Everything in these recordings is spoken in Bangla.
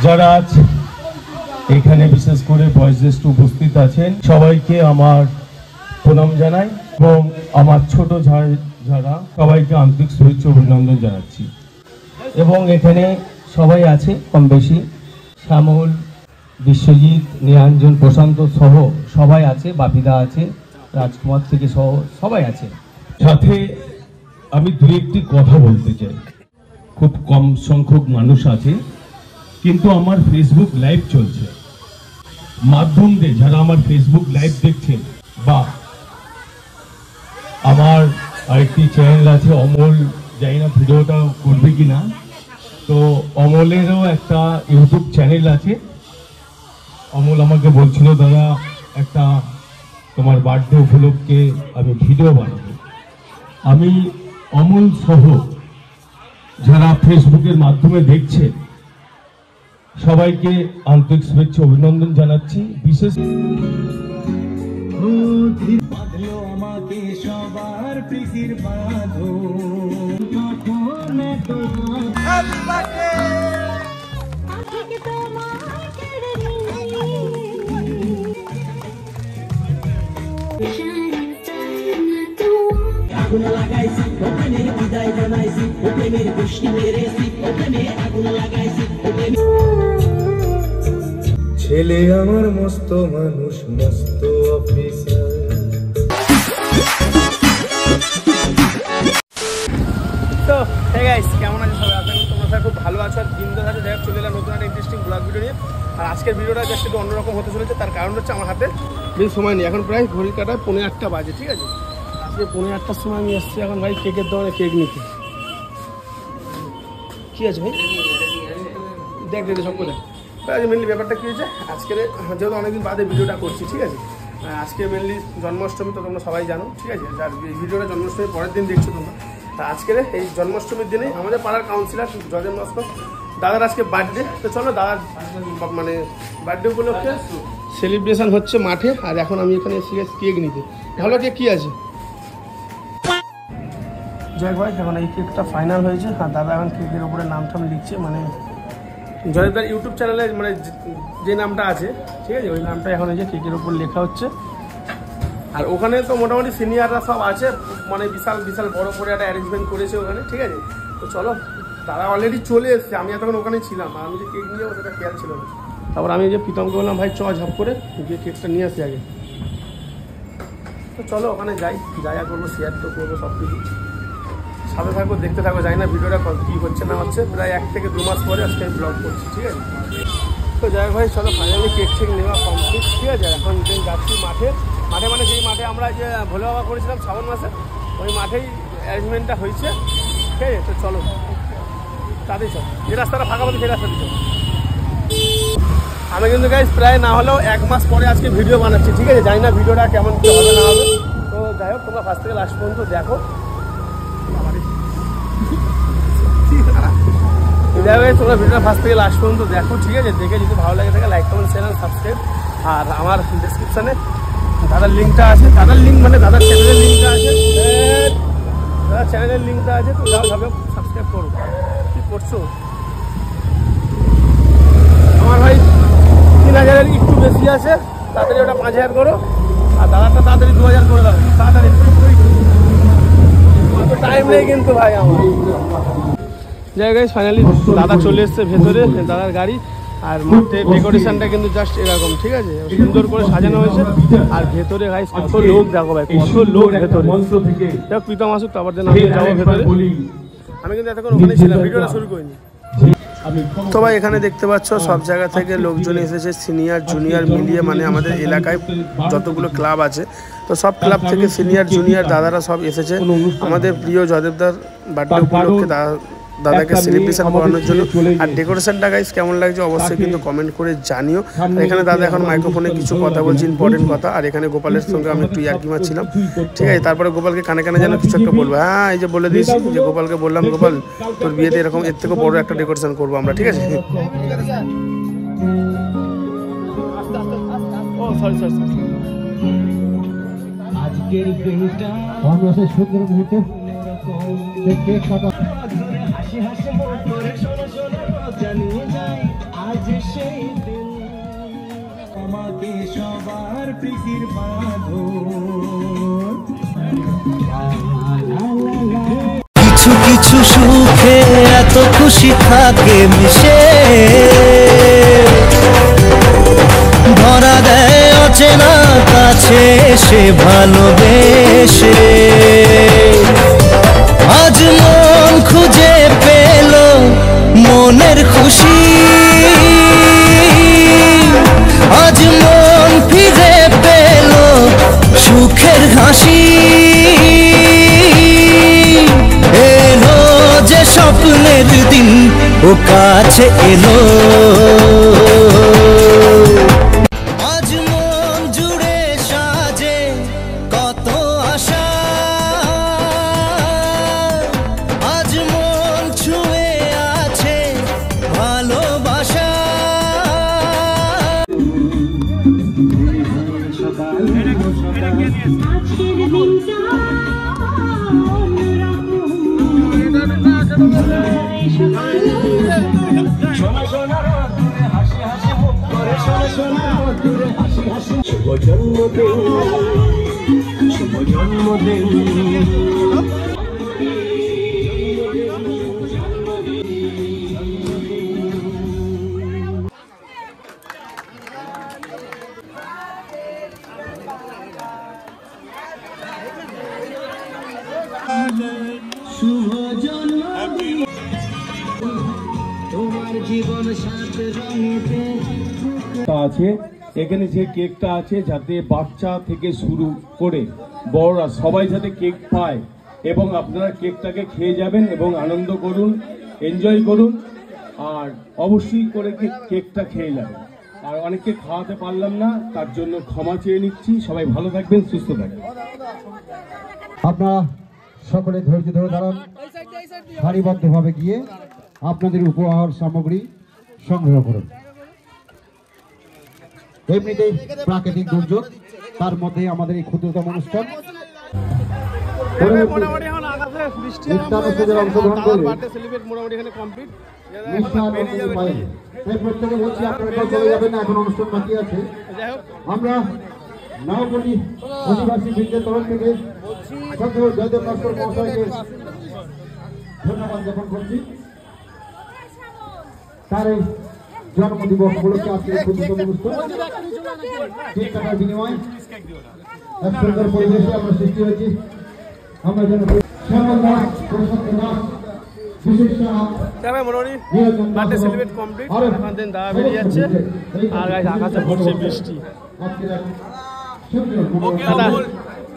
যারা আজ এখানে বিশেষ করে বয়োজ্যেষ্ঠ উপস্থিত আছেন সবাইকে আমার প্রণাম জানাই এবং আমার ছোট যারা সবাইকে আন্তরিক শুভেচ্ছা অভিনন্দন জানাচ্ছি। এবং এখানে সবাই আছে কম বেশি, শ্যামল, বিশ্বজিৎ, নিরঞ্জন, প্রশান্ত সহ সবাই আছে, বাপিদা আছে, রাজকুমার থেকে সহ সবাই আছে। সাথে আমি দু একটি কথা বলতে চাই। খুব কম সংখ্যক মানুষ আছে, কিন্তু আমার ফেসবুক লাইভ চলছে, মাধ্যম দিয়ে যারা আমার ফেসবুক লাইভ দেখছেন, বা আমার আরেকটি চ্যানেল আছে অমল, জানি না ভিডিওটা করবে কিনা, তো অমলেরও একটা ইউটিউব চ্যানেল আছে। অমল আমাকে বলছিল দাদা একটা তোমার বার্থডে উপলক্ষে আমি ভিডিও বানাবো। আমি অমল সহ যারা ফেসবুকের মাধ্যমে দেখছে সবাইকে আন্তরিক শুভেচ্ছা অভিনন্দন জানাচ্ছি। বিশেষ আমাকে সবার প্রীতির আগুন লাগাইছি ওখানে বিদায় জানাইছি ওখানে বৃষ্টি মেরেছি ওখানে আগুন লাগাইছি ছেলে আমার মস্ত মানুষ মস্ত অফিসার। তো হে গাইস, কেমন আছো সবাই? আশা করি তোমরা সবাই খুব ভালো আছো। আর দিন ধরে দেখ চলে এলাম নতুন একটা ইন্টারেস্টিং ব্লগ ভিডিও নিয়ে। আর আজকের ভিডিওটা জাস্ট একটু অন্যরকম হতে চলেছে। তার কারণ হচ্ছে আমার হাতে বেশি সময় নেই, এখন প্রায় ঘড়ির কাটায় 8:45 বাজে, ঠিক আছে? আজকে 8:45 সময় আমি এসেছি এখন ভাই কেকের দোকানে কেক নিতে। কি আছে ভাই? দেখ দেখ সব করে মেনলি ব্যাপারটা কী হয়েছে, আজকের যেহেতু অনেকদিন বাদে ভিডিওটা করছি, ঠিক আছে? আজকে মেনলি জন্মাষ্টমী, তো তোমরা সবাই জানো, ঠিক আছে? যার এই ভিডিওটা জন্মাষ্টমীর পরের দিন দেখছো তোমরা। তা আজকের এই জন্মাষ্টমীর দিনে আমাদের পাড়ার কাউন্সিলর জজেন নস্কর দাদার আজকে বার্থডে। তো চলো দাদার মানে বার্থডে উপলক্ষে সেলিব্রেশন হচ্ছে মাঠে, আর এখন আমি এখানে এসে গেছি কেক নিতে। ভালো কেক কী আছে? জয় ভাই, যখন এই কেকটা ফাইনাল হয়েছে, আর দাদা এখন কেকের উপরে নামটাম লিখছে, মানে জয়দার ইউটিউব চ্যানেলে মানে যে নামটা আছে, ঠিক আছে, ওই নামটা এখন এই যে কেকের উপর লেখা হচ্ছে। আর ওখানে তো মোটামুটি সিনিয়ররা সব আছে, মানে বিশাল বিশাল বড় করে একটা অ্যারেঞ্জমেন্ট করেছে ওখানে, ঠিক আছে? তো চলো, তারা অলরেডি চলে এসছে, আমি এতক্ষণ ওখানে ছিলাম, আর আমি যে কেক নিয়ে যাবো সেটা খেয়াল ছিল না। তারপর আমি যে প্রীতমকে বললাম ভাই ঝপ করে গিয়ে কেকটা নিয়ে আসি আগে। তো চলো ওখানে যাই, যা করবো শেয়ার তো করবো সব কিছু, সাথে থাকবো, দেখতে থাকবো। জানি না ভিডিওটা কী হচ্ছে না হচ্ছে, প্রায় 1 থেকে 2 মাস পরে আজকে আমি ব্লগ করছি, ঠিক আছে? তো যাই ভাই চলো, ফাইনালি কেক ঠেক নেওয়া কমপ্লিট, ঠিক আছে? এখন যাচ্ছি মাঠে মানে যেই মাঠে আমরা যে ভোলে বাবা করেছিলাম শ্রাবণ মাসে, ওই মাঠেই অ্যারেঞ্জমেন্টটা হয়েছে, ঠিক আছে? তো চলো তাতেই চল, যে রাস্তাটা ফাঁকা পাবে সেই রাস্তাতে চল। আমি কিন্তু গাইজ প্রায় না হলেও 1 মাস পরে আজকে ভিডিও বানাচ্ছি, ঠিক আছে? জানি না ভিডিওটা কেমন কী হবে না হবে। তো যাই হোক, তোমরা ফার্স্ট থেকে লাস্ট পর্যন্ত দেখো। তোমরা ভিডিওটা ফার্স্ট থেকে লাস্ট পর্যন্ত দেখো, ঠিক আছে? দেখে যদি ভালো লাগে থাকে লাইক কমেন্ট শেয়ার সাবস্ক্রাইব। আর আমার ডিসক্রিপশানে দাদার লিঙ্কটা আছে, দাদার লিঙ্ক মানে দাদার চ্যানেলের লিঙ্কটা আছে, দাদার চ্যানেলের লিঙ্কটা আছে, তো যাও ভাবে সাবস্ক্রাইব করো। কী করছো? আমার ভাই 3000-এর একটু বেশি আছে, তাড়াতাড়ি ওটা 5000 করো, আর দাদারটা তাড়াতাড়ি 2000 করে দাও, তাড়াতাড়ি। টাইম নেই কিন্তু ভাই আমার। জায়গায় ফাইনালি দাদা চলে এসছে ভেতরে, দাদার গাড়ি। আর মাঠে ডেকোরেশনটা কিন্তু জাস্ট এরকম, ঠিক আছে? সুন্দর করে সাজানো হয়েছে। আর ভেতরে ভাই কত লোক, দেখো ভাই কত লোক ভেতরে। দেখো প্রীতম আসুক, তারপর দিন আমি যাবো ভেতরে। আমি কিন্তু এতক্ষণ ওখানে ছিলাম, ভিডিওটা শুরু করিনি। তো ভাই এখানে দেখতে পাচ্ছ সব জায়গা থেকে লোকজন এসেছে, সিনিয়র জুনিয়র মিলিয়ে, মানে আমাদের এলাকায় যতগুলো ক্লাব আছে, তো সব ক্লাব থেকে সিনিয়র জুনিয়র দাদারা সব এসেছে আমাদের প্রিয় জয়দেবদার বার্থডে উপলক্ষে দাদাকে সেলিব্রেশন করানোর জন্য। আর ডেকোরেশনটা গাইস কেমন লাগছে অবশ্যই কিন্তু কমেন্ট করে জানিও। এখানে দাদা এখন মাইক্রোফোনে কিছু কথা বলছি, ইম্পর্টেন্ট কথা। আর এখানে গোপালের সঙ্গে আমি একটু ইয়ার্কি মারছিলাম, ঠিক আছে? তারপরে গোপালকে কানে কানে যেন কিছু একটা বলবো। হ্যাঁ, এই যে বলে দিয়েছি যে গোপালকে বললাম, গোপাল তোর বিয়েতে এরকম এর থেকে বড় একটা ডেকোরেশন করবো আমরা, ঠিক আছে? আজকের দিনটা আমরা সুন্দর মুহূর্তে হাসি হাসি মন করে শোনো শোনো জানিয়ে যাই, আজ যে সেই দিন আমাকে সবার প্রীতির বাঁধন। কিছু কিছু সুখে এত খুশি থাকে মিশে, ধরা দেয় অচেনা কাছে সে ভালোবেসে। আজ মন খুঁজে পেল মনের খুশি, আজ মন ফিরে পেল সুখের হাসি। এলো যে স্বপ্নের দিন ও কাছে এলো, আজ মন জুড়ে সাজে কত আশা, আজ মন ছুঁয়ে আছে ভালোবাসা। শুভ জন্মদিন, শুভ জন্মদিন। শুভ জন্মদিন, তোমার জীবন সাত রঙেতে আছে। এখানে যে কেকটা আছে যাতে বাচ্চা থেকে শুরু করে বড়রা সবাই যাতে কেক পায়, এবং আপনারা কেকটাকে খেয়ে যাবেন এবং আনন্দ করুন, এনজয় করুন, আর অবশ্যই করে কেকটা খেয়ে যাবেন। আর অনেককে খাওয়াতে পারলাম না, তার জন্য ক্ষমা চেয়ে নিচ্ছি। সবাই ভালো থাকবেন, সুস্থ থাকবেন। আপনারা সকলে ধৈর্য ধরে দাঁড়ান, সারিবদ্ধভাবে গিয়ে আপনাদের উপহার সামগ্রী সংগ্রহ করুন। এমনিতেই প্রাকৃতিক দুর্যোগ, তার মধ্যে আমাদের এই ক্ষুদ্রতম অনুষ্ঠান অংশগ্রহণ করবে। প্রত্যেকে বলছি আপনারা চলে যাবেন না, এখন অনুষ্ঠান বাকি আছে। আমরা নাওপল্লী অধিবাসী বৃন্দের তরফ থেকে জয়দেব নস্কর মহাশয়কে ধন্যবাদ জ্ঞাপন করছি। তার এই জন্মদিবস উপলক্ষে আজকে ক্ষুদ্রতম অনুষ্ঠান কেক কাটার বিনিময় এক সুন্দর পরিবেশে আমরা সৃষ্টি হয়েছি। আমরা যেন শ্যামল দাস, প্রশান্ত দাস,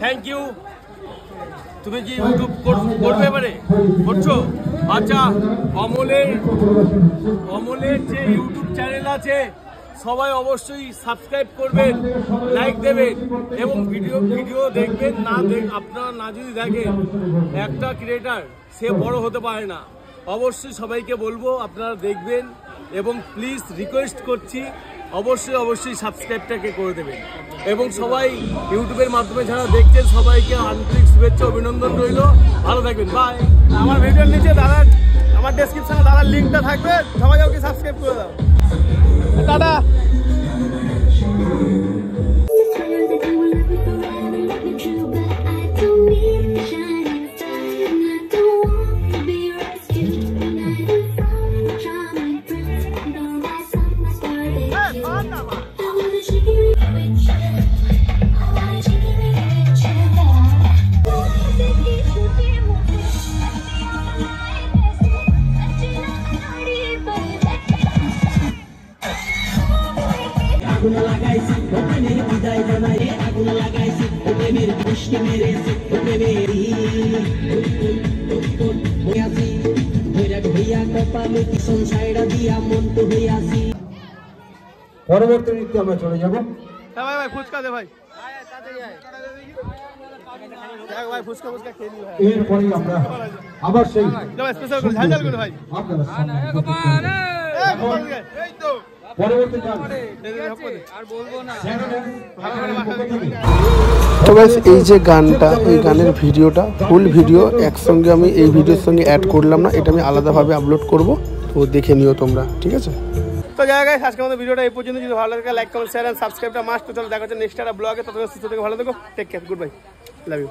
থ্যাংক ইউ। তুমি কি ইউটিউব করবে এবারে করছো? আচ্ছা, অমলের যে ইউটিউব চ্যানেল আছে সবাই অবশ্যই সাবস্ক্রাইব করবেন, লাইক দেবেন এবং ভিডিও দেখবেন। আপনারা না যদি দেখেন, একটা ক্রিয়েটার সে বড় হতে পারে না। অবশ্যই সবাইকে বলবো আপনারা দেখবেন, এবং প্লিজ রিকোয়েস্ট করছি অবশ্যই সাবস্ক্রাইবটাকে করে দেবেন। এবং সবাই ইউটিউবের মাধ্যমে যারা দেখছেন সবাইকে আন্তরিক শুভেচ্ছা অভিনন্দন রইল। ভালো থাকবেন, বাই। আমার ভিডিওর নিচে আমার ডেসক্রিপশনে দাদার লিঙ্কটা থাকবে, সবাই ওকে সাবস্ক্রাইব করে দাও। টাটা। আগুন লাগাইছি প্রেমের বিদায় জানাই, আগুন লাগাইছি প্রেমের বৃষ্টি মেরেছি প্রেমেরই হইয়াছি ভৈরাগ হইয়া কপালে কিশন সাইডা দিয়া মন তো হইয়াছি। পরবর্তী নৃত্যে আমরা চলে যাব। ভাই ভাই ফুচকা দে ভাই, ভাই ফুচকা খেয়ে নি ভাই। এরপরেই আমরা আবার সেই স্পেশাল করে ঝাল ঝাল করে ভাই আপনারা এই তো পরবর্তী গান আর বলবো না। তো গাইস, এই যে গানটা, এই গানের ভিডিওটা ফুল ভিডিও একসঙ্গে আমি এই ভিডিওর সঙ্গে অ্যাড করলাম না, এটা আমি আলাদাভাবে আপলোড করব, তো দেখে নিও তোমরা, ঠিক আছে। তো জায়গায় আজকে আমাদের ভিডিওটা এই পর্যন্ত। যদি ভালো লাগে লাইক কমেন্ট শেয়ার এন্ড সাবস্ক্রাইবটা মাস্ট। তো চলো দেখা হচ্ছে নেক্সট একটা ব্লগে। ততক্ষণ সুস্থ থেকে ভালো থেকো। Take care, good bye, love you.